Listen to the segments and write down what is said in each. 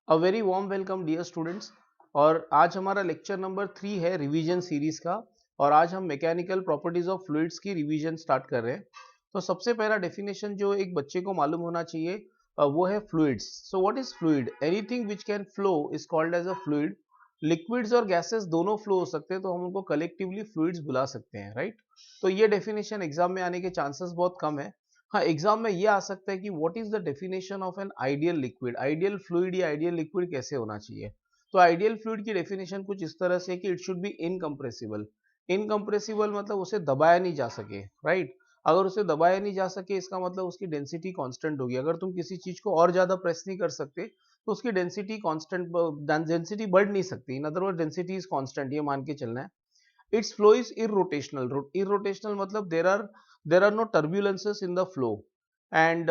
अ very warm welcome dear students. और आज हमारा लेक्चर नंबर 3 है रिवीजन सीरीज का। और आज हम मैकेनिकल प्रॉपर्टीज ऑफ फ्लूइड्स की रिवीजन स्टार्ट कर रहे हैं। तो सबसे पहला डेफिनेशन जो एक बच्चे को मालूम होना चाहिए वो है fluids. So what is fluid? Anything which can flow is called as a fluid. Liquids और गैसेस दोनों फ्लो हो सकते हैं तो हम उनको कलेक्टिवली फ्लूइड्स बुला सकते हैं, राइट? तो ये डेफिनेशन एग्जाम में आने के चांसेस बहुत कम है। हाँ, एग्जाम में ये आ सकता है कि what is the definition of an ideal liquid, ideal fluid या आइडियल लिक्विड कैसे होना चाहिए। तो आइडियल फ्लूइड की डेफिनेशन कुछ इस तरह से कि it should be incompressible. Incompressible मतलब उसे दबाया नहीं जा सके, राइट? अगर उसे दबाया नहीं जा सके इसका मतलब उसकी डेंसिटी कांस्टेंट होगी। अगर तुम किसी चीज को और ज्यादा प्रेस नहीं कर सकते तो उसकी डेंसिटी कांस्टेंट, डेंसिटी बढ़ नहीं सकती। In other word density is constant, ये मान के चलना है। its flow is irrotational. Irrotational मतलब there are no turbulences in the flow. And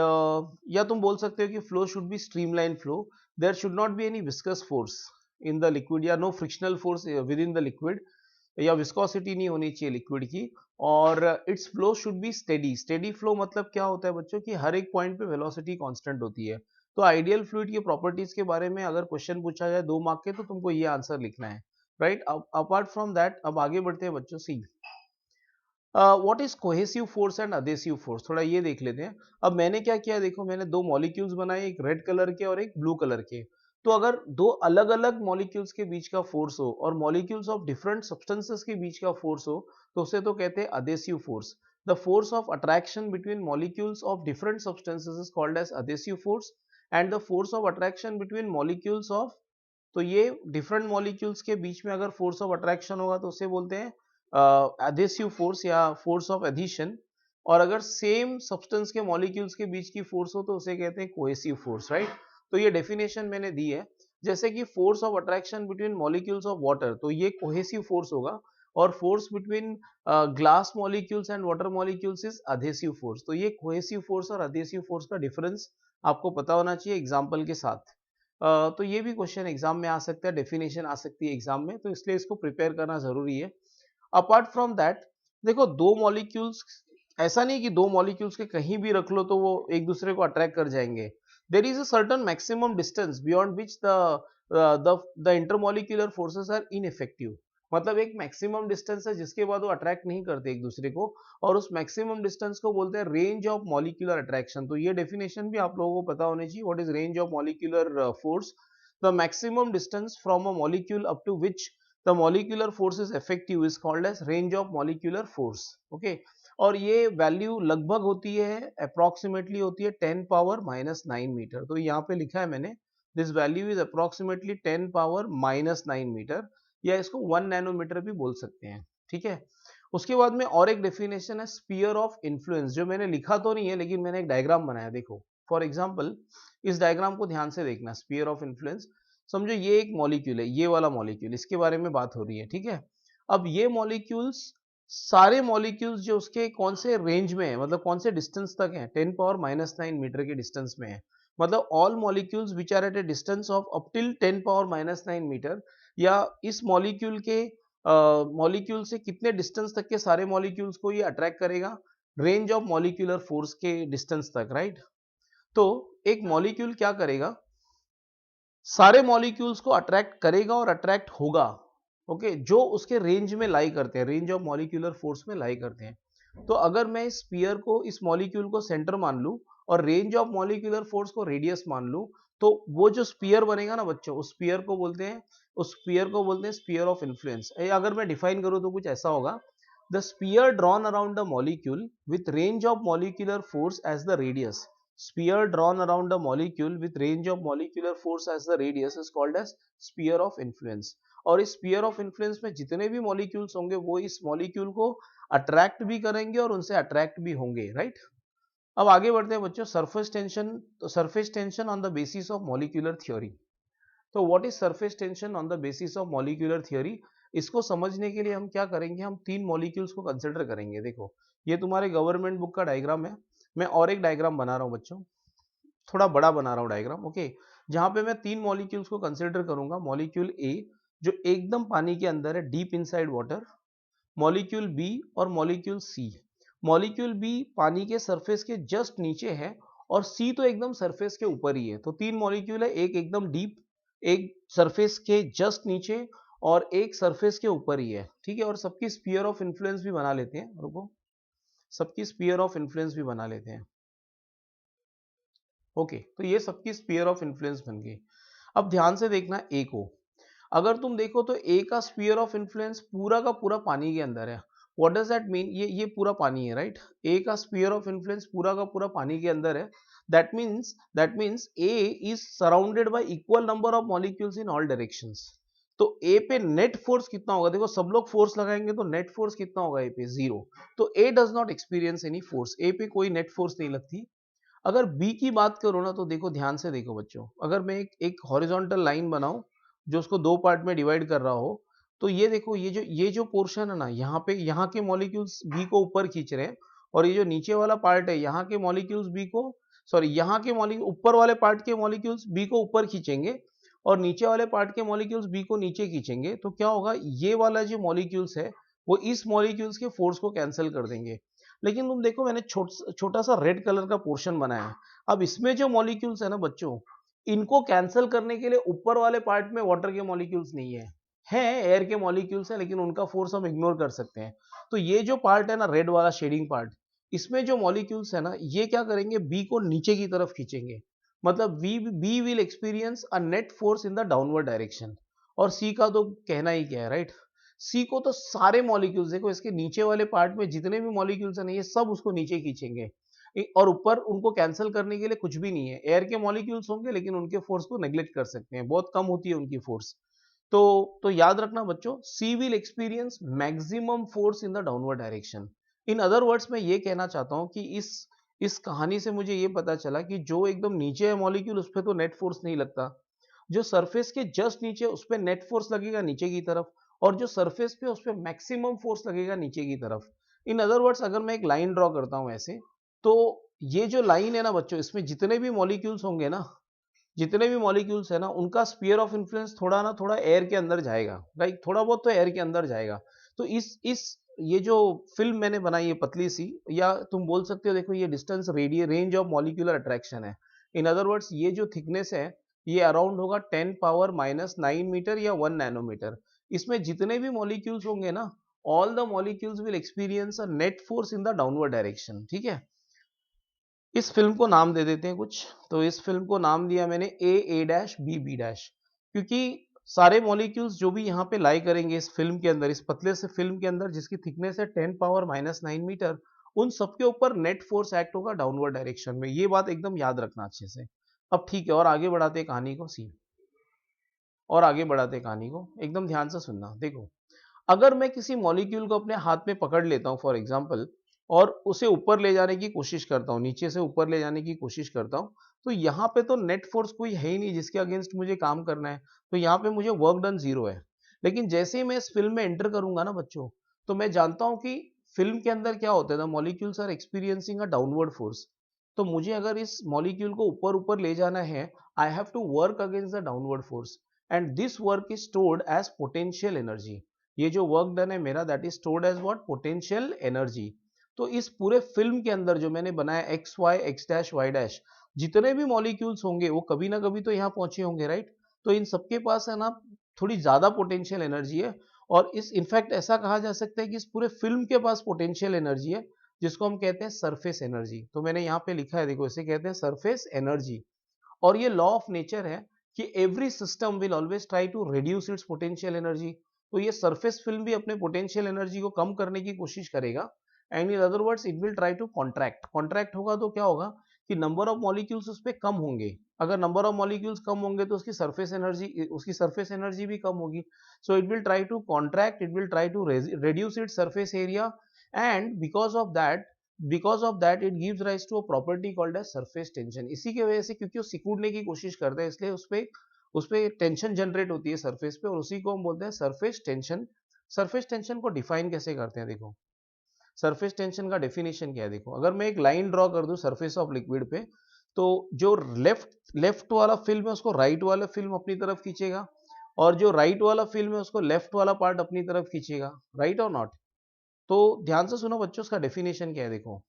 या तुम बोल सकते हो कि flow should be streamline flow. There should not be any viscous force in the liquid या no frictional force within the liquid, या viscosity नहीं होनी चाहिए लिक्विड की। और it's flow should be steady. Steady flow मतलब क्या होता है बच्चों कि हर एक पॉइंट पे वेलोसिटी कांस्टेंट होती है। तो आइडियल फ्लूइड की प्रॉपर्टीज के बारे में अगर क्वेश्चन पूछा जाए 2 मार्क के तो तुमको ये आंसर लिखना है, राइट? अपार्ट फ्रॉम दैट अब आगे बढ़ते हैं बच्चों। See what is cohesive force and adhesive force, थोड़ा ये देख लेते हैं। अब मैंने क्या किया, देखो मैंने 2 मॉलिक्यूल्स बनाए, एक रेड कलर के और एक ब्लू कलर के। तो अगर 2 अलग अलग मॉलिक्यूल्स के बीच का फोर्स हो और मॉलिक्यूल्स ऑफ डिफरेंट सब्सटेंसेस के बीच का फोर्स हो तो उसे तो कहते हैं adhesive force. The force of attraction between molecules of different substances is called as adhesive force. And the force of attraction between molecules of, तो ये डिफरेंट मॉलिक्यूल्स के बीच में अगर फोर्स ऑफ अट्रैक्शन होगा तो उसे बोलते हैं एडहेसिव फोर्स या फोर्स ऑफ एडिशन। और अगर सेम सब्सटेंस के मॉलिक्यूल्स के बीच की फोर्स हो तो उसे कहते हैं कोहेसिव फोर्स, राइट? तो ये डेफिनेशन मैंने दी है। जैसे कि force of attraction between molecules of water, तो ये कोहेसिव फोर्स होगा। और force between glass molecules and water molecules is adhesive force. तो ये कोहेसिव फोर्स और अधेसिव फोर्स का डिफरेंस आपको पता होना चाहिए एग्जाम्पल के साथ। तो ये भी क्वेश्चन एग्जाम में आ सकता है, डेफिनेशन आ सकती है एग्जाम में, तो इसलिए इसको प्रिपेयर करना जरूरी है। अपार्ट फ्रॉम दैट, देखो 2 मॉलिक्यूल्स, ऐसा नहीं कि 2 मॉलिक्यूल्स के कहीं भी रख लो तो वो एक दूसरे को अट्रैक्ट कर जाएंगे। There is a certain maximum distance beyond which the intermolecular forces are ineffective. मतलब एक मैक्सिमम डिस्टेंस है जिसके बाद वो अट्रैक्ट नहीं करते एक दूसरे को, और उस मैक्सिमम डिस्टेंस को बोलते हैं रेंज ऑफ मॉलिक्यूलर अट्रैक्शन। तो ये डेफिनेशन भी आप लोगों को पता होनी चाहिए, what is range of molecular force. The maximum distance from a molecule up to which the molecular force is effective is called as range of molecular force. Okay, और ये वैल्यू लगभग होती है, अप्रोक्सीमेटली होती है 10 पावर माइनस 9 मीटर। तो यहाँ पे लिखा है मैंने, this value is approximately 10 power minus 9 metre, या इसको 1 नैनोमीटर भी बोल सकते हैं, ठीक है? उसके बाद में और एक डेफिनेशन है स्पीयर ऑफ इन्फ्लुएंस, जो मैंने लिखा तो नहीं है लेकिन मैंने एक डायग्राम बनाया, देखो फॉर एग्जाम्पल इस डायग्राम को ध्यान से देखना। स्पीयर ऑफ इन्फ्लुएंस, समझो ये एक मॉलिक्यूल है, ये वाला मॉलिक्यूल, इसके बारे में बात हो रही है, ठीक है? अब ये मॉलिक्यूल्स, सारे मॉलिक्यूल्स जो उसके कौन से रेंज में है, मतलब कौन से डिस्टेंस तक है, 10 पावर माइनस 9 मीटर के डिस्टेंस में है। मतलब all molecules which are at a distance of up till 10 power minus 9 metre, या इस मॉलिक्यूल के मॉलिक्यूल से कितने डिस्टेंस तक के सारे मॉलिक्यूल्स को ये अट्रैक्ट करेगा, रेंज ऑफ मॉलिक्यूलर फोर्स के डिस्टेंस तक, राइट? तो एक मॉलिक्यूल क्या करेगा, सारे मॉलिक्यूल्स को अट्रैक्ट करेगा और अट्रैक्ट होगा, ओके, जो उसके रेंज में लाई करते हैं, रेंज ऑफ मॉलिक्यूलर फोर्स में लाई करते हैं। तो अगर मैं इस स्फीयर को, इस मॉलिक्यूल को सेंटर मान लूं और रेंज ऑफ मॉलिक्यूलर फोर्स को रेडियस मान लूं, तो वो जो स्फीयर बनेगा ना बच्चों, उस स्फीयर को बोलते हैं, उस स्फीयर को बोलते हैं स्फीयर ऑफ इन्फ्लुएंस। अगर मैं डिफाइन करूं तो कुछ ऐसा होगा, the sphere drawn around the molecule with range of molecular force as the radius. Sphere drawn around a molecule with range of molecular force as the radius is called as sphere of influence. और इस sphere of influence में जितने भी molecules होंगे वो इस molecule को attract भी करेंगे और उनसे attract भी होंगे, right? अब आगे बढ़ते हैं बच्चों, सरफेस टेंशन। तो surface tension on the basis of molecular theory. तो what is surface tension on the basis of molecular theory? इसको समझने के लिए हम क्या करेंगे, हम 3 मॉलिक्यूल्स को कंसिडर करेंगे। देखो ये तुम्हारे गवर्नमेंट बुक का डायग्राम है, मैं और एक डायग्राम बना रहा हूं बच्चों, थोड़ा बड़ा बना रहा हूं डायग्राम, ओके? जहां पे मैं 3 मॉलिक्यूल्स को कंसिडर करूंगा। मॉलिक्यूल ए जो एकदम पानी के अंदर है, deep inside water, molecule B और मॉलिक्यूल सी। मॉलिक्यूल बी पानी के सरफेस के जस्ट नीचे है और सी तो एकदम सरफेस के ऊपर ही है। तो 3 मॉलिक्यूल है, एक एकदम डीप, एक सरफेस के जस्ट नीचे और एक सरफेस के ऊपर ही है, ठीक है। और सबकी स्फीयर ऑफ इन्फ्लुएंस भी बना लेते हैं, रुको, सबकी स्फीयर ऑफ इन्फ्लुएंस भी बना लेते हैं। ओके, तो ये सबकी स्फीयर ऑफ इन्फ्लुएंस बन गई। अब ध्यान से देखना ए को, अगर तुम देखो तो ए का स्फीयर ऑफ इन्फ्लुएंस पूरा का पूरा पानी के अंदर है। What does that mean? ये पूरा पानी है, राइट। ए का स्फीयर ऑफ इन्फ्लुएंस पूरा का पूरा पानी के अंदर है। That means A is surrounded y equal number of molecules in all directions. तो ए पे नेट फोर्स कितना होगा? देखो, सब लोग फोर्स लगाएंगे तो नेट फोर्स कितना होगा ए पे? जीरो। तो A does not experience any force, A पे कोई नेट फोर्स नहीं लगती। अगर बी की बात करो ना, तो देखो, ध्यान से देखो बच्चों, अगर मैं एक हॉरिजॉन्टल लाइन बनाऊं जो उसको दो पार्ट में डिवाइड कर रहा हो, तो ये देखो, ये जो पोर्शन है ना, यहाँ पे यहाँ के मॉलिक्यूल्स बी को ऊपर खींच रहे हैं, और ये जो नीचे वाला पार्ट है, यहाँ के मॉलिक्यूल्स बी को, सॉरी, यहाँ के मॉलिक्यूल, ऊपर वाले पार्ट के मॉलिक्यूल्स बी को ऊपर खींचेंगे और नीचे वाले पार्ट के मॉलिक्यूल्स बी को नीचे खींचेंगे। तो क्या होगा? ये वाला जो मॉलिक्यूल्स है वो इस मॉलिक्यूल्स के फोर्स को कैंसिल कर देंगे। लेकिन तुम देखो, मैंने छोटा सा रेड कलर का पोर्शन बनाया है। अब इसमें जो मॉलिक्यूल्स है ना बच्चों, इनको कैंसिल करने के लिए ऊपर वाले पार्ट में वाटर के मॉलिक्यूल्स नहीं है एयर के मॉलिक्यूल्स है, लेकिन उनका फोर्स हम इग्नोर कर सकते हैं। तो ये जो पार्ट है ना, रेड वाला शेडिंग पार्ट, इसमें जो मॉलिक्यूल्स है ना, ये क्या करेंगे? बी को नीचे की तरफ खींचेंगे। मतलब B will experience a net force in the downward direction. और सी का तो कहना ही क्या है, राइट। सी को तो सारे मॉलिक्यूल्स, देखो इसके नीचे वाले पार्ट में जितने भी मॉलिक्यूल्स हैं ना, ये सब उसको नीचे खींचेंगे। और ऊपर उनको कैंसिल करने के लिए कुछ भी नहीं है, एयर के मॉलिक्यूल्स होंगे, लेकिन उनके फोर्स को नेग्लेक्ट कर सकते हैं, बहुत कम होती है उनकी फोर्स। तो याद रखना बच्चों, C will experience maximum force in the downward direction. In other words में ये कहना चाहता हूं कि इस कहानी से मुझे ये पता चला कि जो एकदम नीचे है मॉलिक्यूल, उस पर तो नेट फोर्स नहीं लगता। जो सरफेस के जस्ट नीचे, उस पर नेट फोर्स लगेगा नीचे की तरफ, और जो सरफेस पे, उस पर मैक्सिमम फोर्स लगेगा नीचे की तरफ। इन अदर वर्ड्स, अगर मैं एक लाइन ड्रॉ करता हूं ऐसे, तो ये जो लाइन है ना बच्चों, इसमें जितने भी मॉलिक्यूल्स होंगे ना, जितने भी मॉलिक्यूल्स है ना, उनका स्पीयर ऑफ इन्फ्लुएंस थोड़ा ना थोड़ा एयर के अंदर जाएगा, राइट। थोड़ा बहुत तो एयर के अंदर जाएगा। तो इस ये जो फिल्म मैंने बनाई है पतली सी, या तुम बोल सकते हो, देखो, ये distance, range of molecular attraction है। इन अदर वर्ड्स, ये जो थिकनेस है, ये अराउंड होगा 10⁻⁹ मीटर या 1 नैनोमीटर। इसमें जितने भी मॉलिक्यूल्स होंगे ना, all the molecules will experience a net force in the downward direction, ठीक है। इस फिल्म को नाम दे देते हैं कुछ। तो इस फिल्म को नाम दिया मैंने ए डैश बी डैश, क्योंकि सारे मॉलिक्यूल्स जो भी यहाँ पे लाई करेंगे इस फिल्म के अंदर, इस पतले से फिल्म के अंदर, जिसकी थिकनेस है 10⁻⁹ मीटर, उन सबके ऊपर नेट फोर्स एक्ट होगा डाउनवर्ड डायरेक्शन में। ये बात एकदम याद रखना अच्छे से। अब ठीक है, और आगे बढ़ाते हैं कहानी को, सी, और आगे बढ़ाते हैं कहानी को, एकदम ध्यान से सुनना। देखो, अगर मैं किसी मॉलिक्यूल को अपने हाथ में पकड़ लेता हूं फॉर एग्जांपल, और उसे ऊपर ले जाने की कोशिश करता हूं, नीचे से ऊपर ले जाने की कोशिश करता हूं, तो यहां पे तो नेट फोर्स कोई है ही नहीं जिसके अगेंस्ट मुझे काम करना है। तो यहां पे मुझे वर्क डन जीरो है। लेकिन जैसे ही मैं इस फिल्म में एंटर करूंगा ना बच्चों, तो मैं जानता हूं कि फिल्म के अंदर क्या होता है, the molecules are experiencing a downward force. तो मुझे अगर इस मॉलिक्यूल को ऊपर ऊपर ले जाना है, I have to work against the downward force, and this work is stored as potential energy. ये जो वर्क डन है मेरा, that is stored as what? Potential energy. तो इस पूरे फिल्म के अंदर जो मैंने बनाया, X Y, X dash, Y dash, जितने भी मॉलिक्यूल्स होंगे वो कभी ना कभी तो यहाँ पहुंचे होंगे, राइट। तो इन सबके पास है ना, थोड़ी ज्यादा पोटेंशियल एनर्जी है। और इस इनफैक्ट ऐसा कहा जा सकता है कि इस पूरे फिल्म के पास पोटेंशियल एनर्जी है, जिसको हम कहते हैं सरफेस एनर्जी। तो मैंने यहाँ पे लिखा है, देखो, इसे कहते हैं सरफेस एनर्जी। और ये लॉ ऑफ नेचर है कि every system will always try to reduce its potential energy. तो ये सरफेस फिल्म भी अपने पोटेंशियल एनर्जी को कम करने की कोशिश करेगा। And in other words, it will try to contract होगा तो क्या होगा कि नंबर ऑफ मॉलिक्यूल्स उस पर कम होंगे। अगर नंबर ऑफ मॉलिक्यूल्स कम होंगे तो उसकी सरफेस एनर्जी भी कम होगी। So it will try to contract, it will try to reduce its surface area, and because of that it gives rise to a property called as surface tension। इसी की वजह से, क्योंकि वो सिकुड़ने की कोशिश करता है, इसलिए उस पे टेंशन जनरेट होती है सरफेस पे, और उसी को हम बोलते हैं सरफेस टेंशन। सरफेस टेंशन को डिफाइन कैसे करते हैं? देखो, सरफेस टेंशन का डेफिनेशन क्या है? देखो, अगर मैं एक लाइन ड्रॉ कर दूं सरफेस ऑफ लिक्विड पे, तो जो लेफ्ट वाला फिल्म है उसको राइट वाला फिल्म अपनी तरफ खींचेगा, और जो राइट वाला फिल्म है उसको लेफ्ट वाला पार्ट अपनी तरफ खींचेगा, राइट और नॉट? तो ध्यान से सुनो बच्चों, उसका डेफिनेशन क्या है? देखो,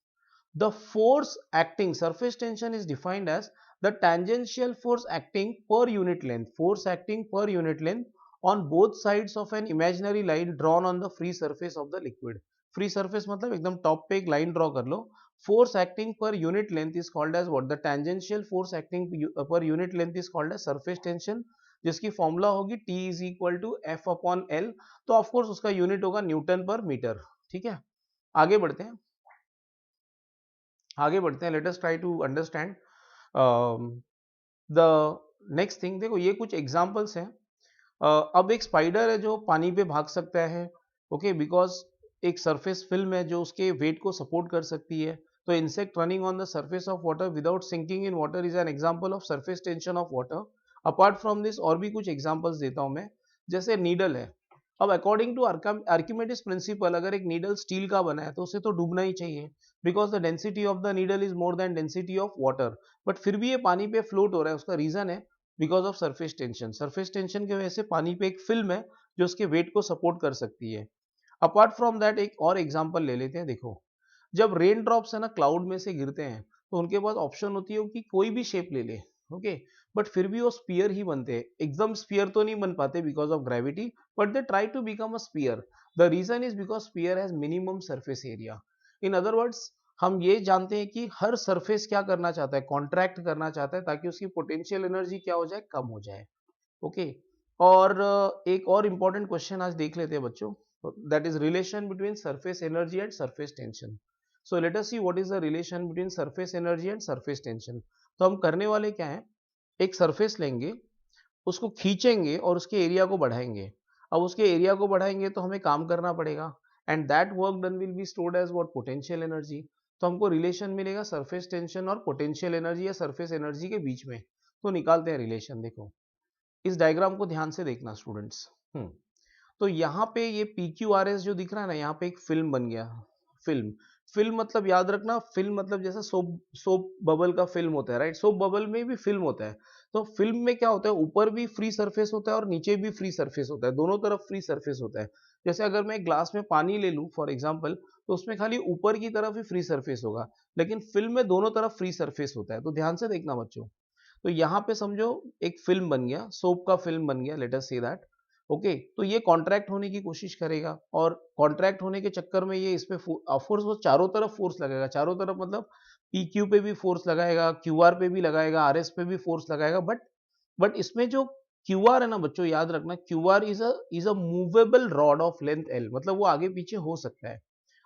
the force acting, surface tension is defined as the tangential force acting per unit length, force acting per unit length on both sides of an imaginary line drawn on the free surface of the liquid. Free surface मतलब एकदम top पे एक line draw कर लो। Force acting per unit length is called as what, the tangential force acting per unit length is called as surface tension, जिसकी formula होगी T is equal to F upon L. तो of course उसका unit होगा newton per metre. ठीक है, आगे बढ़ते हैं, आगे बढ़ते हैं। Let us try to understand the next thing. देखो ये कुछ एग्जांपल्स हैं। अब एक स्पाइडर है जो पानी पे भाग सकता है, ओके, बिकॉज एक सरफेस फिल्म है जो उसके वेट को सपोर्ट कर सकती है। तो insect running on the surface of water without sinking in water is an example of surface tension of water. Apart from this और भी कुछ एग्जांपल्स देता हूं मैं, जैसे नीडल है। अब अकॉर्डिंग टू आर्किमिडीज प्रिंसिपल, अगर एक नीडल स्टील का बना है तो उसे तो डूबना ही चाहिए, because the density of the needle is more than density of water. But फिर भी ये पानी पे फ्लोट हो रहा है, उसका रीजन है because of surface tension. Surface tension की वजह से पानी पे एक फिल्म है जो उसके वेट को सपोर्ट कर सकती है। अपार्ट फ्रॉम दैट एक और एग्जांपल ले लेते हैं। देखो, जब रेन ड्रॉप्स है ना क्लाउड में से गिरते हैं तो उनके पास ऑप्शन होती है कि कोई भी शेप ले ले, ओके, बट फिर भी वो स्पीयर ही बनते हैं। एकदम स्पीयर तो नहीं बन पाते because of gravity, but they try to become a sphere. The reason is because sphere has minimum surface area. In other words, हम ये जानते हैं कि हर सरफेस क्या करना चाहता है, कॉन्ट्रैक्ट करना चाहता है ताकि उसकी पोटेंशियल एनर्जी क्या हो जाए, कम हो जाए। ओके, और एक और इंपॉर्टेंट क्वेश्चन आज देख लेते हैं बच्चों, that is relation between surface energy and surface tension. So let us see what is the relation between surface energy and surface tension. तो हम करने वाले क्या है, एक सरफेस लेंगे, उसको खींचेंगे और उसके एरिया को बढ़ाएंगे। अब उसके एरिया को बढ़ाएंगे तो हमें काम करना पड़ेगा, and that work done will be stored as what, potential energy. तो हमको रिलेशन मिलेगा सरफेस टेंशन और पोटेंशियल एनर्जी या सरफेस एनर्जी के बीच में। तो निकालते हैं रिलेशन। देखो, इस डायग्राम को ध्यान से देखना स्टूडेंट्स। तो यहाँ पे ये PQRS जो दिख रहा है ना, यहाँ पे एक फिल्म बन गया। फिल्म, फिल्म मतलब याद रखना, फिल्म मतलब जैसा सोप सोप बबल का फिल्म होता है, राइट, सोप बबल में भी फिल्म होता है। तो फिल्म में क्या होता है, ऊपर भी फ्री सरफेस होता है और नीचे भी फ्री सरफेस होता है, दोनों तरफ फ्री सरफेस होता है। जैसे अगर मैं एक ग्लास में पानी ले लूं फॉर एग्जाम्पल, तो उसमें खाली ऊपर की तरफ ही फ्री सरफेस होगा, लेकिन फिल्म में दोनों तरफ फ्री सरफेस होता है। तो ध्यान से देखना बच्चों। तो यहाँ पे समझो एक फिल्म बन गया, सोप का फिल्म बन गया, let us say that. Okay, तो ये कॉन्ट्रैक्ट होने की कोशिश करेगा, और कॉन्ट्रैक्ट होने के चक्कर में ये इसमें फोर्स, वो चारों तरफ फोर्स लगाएगा। चारों तरफ मतलब PQ पे भी फोर्स लगाएगा, QR पे भी लगाएगा, RS पे भी फोर्स लगाएगा। बट इसमें जो QR है ना बच्चों, याद रखना, QR is a movable rod of length L, मतलब वो आगे पीछे हो सकता है,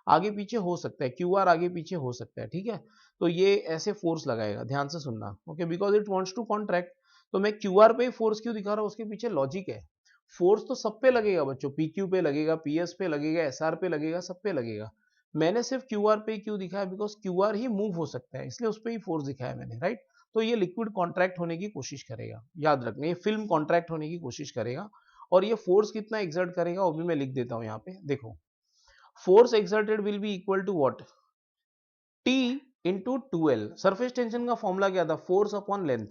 आगे पीछे हो सकता है, QR आगे पीछे हो सकता है। ठीक है, तो ये ऐसे फोर्स लगाएगा, ध्यान से सुनना। Okay, because it wants to contract. तो मैं QR पे फोर्स क्यों दिखा रहा हूँ, उसके पीछे लॉजिक है। फोर्स तो सब पे लगेगा बच्चों, PQ पे लगेगा, PS पे लगेगा, SR पे लगेगा, सब पे लगेगा। मैंने सिर्फ QR पे क्यों दिखाया, बिकॉज QR ही मूव हो सकता है, इसलिए उस पर ही फोर्स दिखाया मैंने, राइट। तो ये लिक्विड कॉन्ट्रैक्ट होने की कोशिश करेगा, याद रखना, ये फिल्म कॉन्ट्रैक्ट होने की कोशिश करेगा। और ये फोर्स कितना एक्सर्ट करेगा वो भी मैं लिख देता हूँ यहाँ पे। देखो, force exerted will be equal to what, T into 2L। Surface tension का फॉर्मूला क्या था, फोर्स अपॉन लेंथ।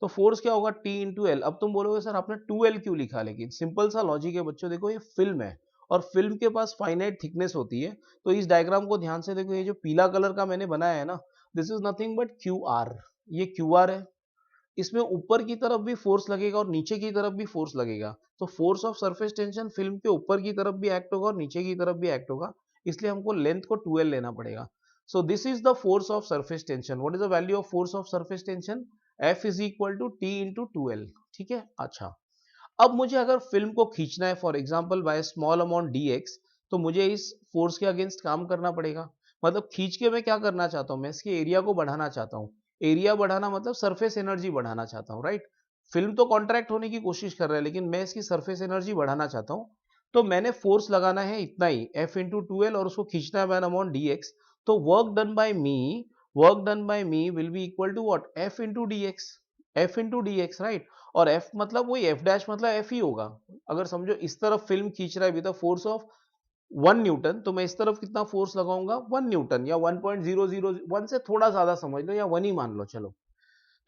तो फोर्स क्या होगा, T इंटू एल। अब तुम बोलोगे सर आपने 2L क्यों लिखा, लेकिन सिंपल सा लॉजिक है बच्चों। देखो, ये फिल्म है और फिल्म के पास फाइनाइट थिकनेस होती है। तो इस डायग्राम को ध्यान से देखो, ये जो पीला कलर का मैंने बनाया है ना, this is nothing but QR। ये QR है, इसमें ऊपर की तरफ भी फोर्स लगेगा और नीचे की तरफ भी फोर्स लगेगा। तो force of surface tension film के ऊपर की तरफ भी एक्ट होगा और नीचे की तरफ भी एक्ट होगा, इसलिए हमको लेंथ को 2L लेना पड़ेगा। So this is the force of surface tension. What is the value of force of surface tension, F is equal to T into 2L। ठीक है, अच्छा, अब मुझे अगर फिल्म को खींचना है for example by small amount dx, तो मुझे इस फोर्स के अगेंस्ट काम करना पड़ेगा। मतलब खींच के मैं क्या करना चाहता हूं, मैं इसके एरिया को बढ़ाना चाहता हूं। एरिया बढ़ाना मतलब सरफेस एनर्जी बढ़ाना चाहता हूं, राइट। फिल्म तो कॉन्ट्रैक्ट होने की कोशिश कर रहा है, लेकिन मैं इसकी सरफेस एनर्जी बढ़ाना चाहता हूं। तो मैंने फोर्स लगाना है इतना ही, F इंटू 2L, और उसको खींचना है बाय अमाउंट dx। तो work done by me will be equal to what, F into dx। F into dx, right. और F मतलब वही F डैश मतलब F ही होगा। अगर समझो इस तरफ फिल्म खींच रहा है with the force of 1 newton, तो मैं इस तरफ कितना फोर्स लगाऊंगा, 1 न्यूटन, या 1.001 से थोड़ा ज्यादा समझ लो, या 1 ही मान लो, चलो।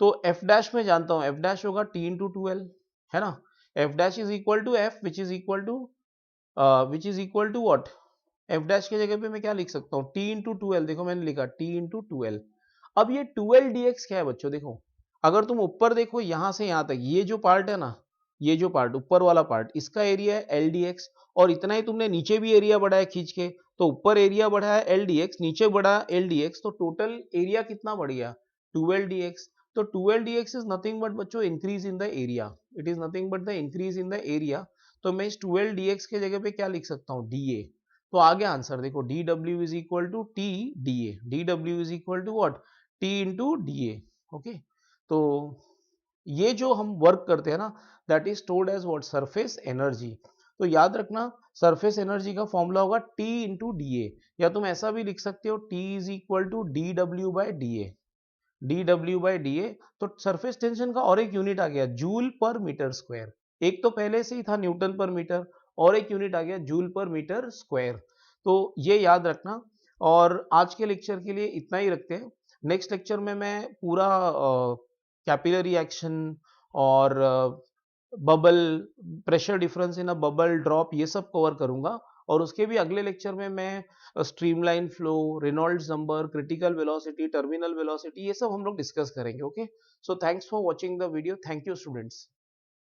तो F डैश में जानता हूं, F डैश होगा T इंटू 2L, है ना। F dash is equal to F which is equal to what, F dash की जगह पे मैं क्या लिख सकता हूँ, T इंटू 2L। देखो मैंने लिखा T इंटू 2L। अब ये 2L dx क्या है बच्चों, देखो अगर तुम ऊपर देखो यहां से यहां तक ये जो पार्ट है ना, ये जो पार्ट ऊपर वाला पार्ट, इसका एरिया है एल डी एक्स, और इतना ही तुमने नीचे भी एरिया बढ़ाया खींच के, तो ऊपर एरिया बढ़ा है एल डी एक्स, नीचे बढ़ा एल डी एक्स, तो टोटल एरिया कितना बढ़ गया 12 डी एक्स। तो 12 D X is nothing but बच्चों increase in the area, it is nothing but the increase in the area. तो मैं इस 12 डी एक्स के जगह पे क्या लिख सकता हूँ डी ए। तो आगे आंसर देखो D W is equal to T D A, D W is equal to what T into D A. Okay, तो ये जो हम वर्क करते हैं ना, that is stored as what surface energy. तो याद रखना सरफेस एनर्जी का फॉर्मूला होगा T इंटू डी ए, या तुम ऐसा भी लिख सकते हो T is equal to D W by D A, D W by D ए। तो सरफेस टेंशन का और एक यूनिट आ गया जूल पर मीटर स्क्वायर, एक तो पहले से ही था न्यूटन पर मीटर, और एक यूनिट आ गया जूल पर मीटर स्क्वायर। तो ये याद रखना, और आज के लेक्चर के लिए इतना ही रखते हैं। नेक्स्ट लेक्चर में मैं पूरा कैपिलरी एक्शन और bubble, pressure difference in a bubble drop, ये सब कवर करूंगा। और उसके भी अगले लेक्चर में मैं streamline flow, Reynolds number, critical velocity, terminal velocity, ये सब हम लोग डिस्कस करेंगे। Okay, so thanks for watching the video, thank you students.